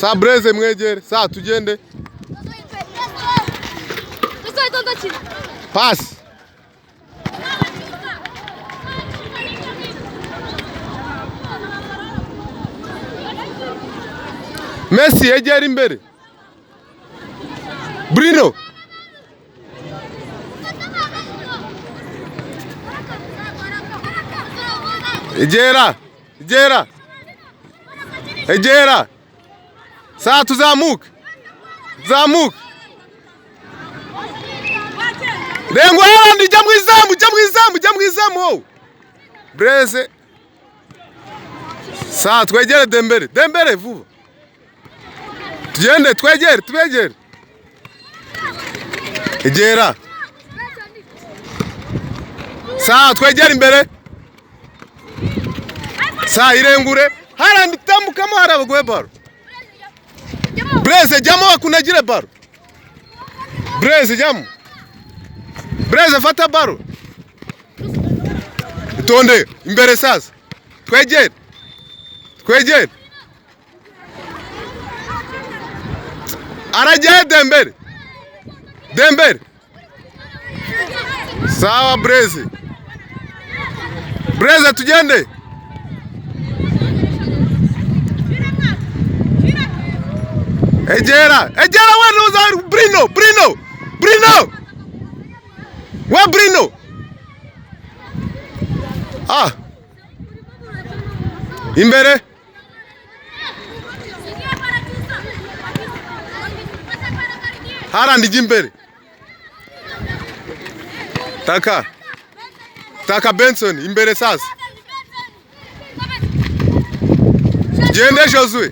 Sa Blaise mwegere. Sa tugende. Pass. Messi egera imbere. Bruno. Egera. Sa tuzamuka. Zamuka. Rengo Haaland jya mu izamu. Blaise. Sa twegere Dembele vuba. Tugende tubegere. Egera. Sa twegere imbere. Sa irengure. Haaland tambukamo harabagwe baro. Blaise jamo akunagire baro. Blaise jamo. Blaise fata baro. Tonde imbere sasa. Twegere. Arajya Dembele. Sawa Blaise. Blaise tugende. Egera wewe Bruno. Wa Bruno. Imbere. Haaland jimbere. Taka Benson imbere sasa. Jende Josue.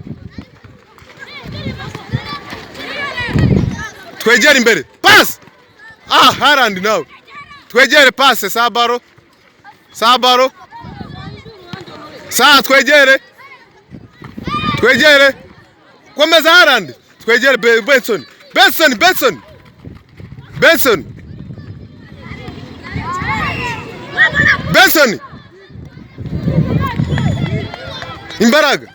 Twegere imbere. Pass. Haaland now. Twegere pass Sabaro. Sa twegere. Komeza Haaland. Twegere Benson. Imbaraga.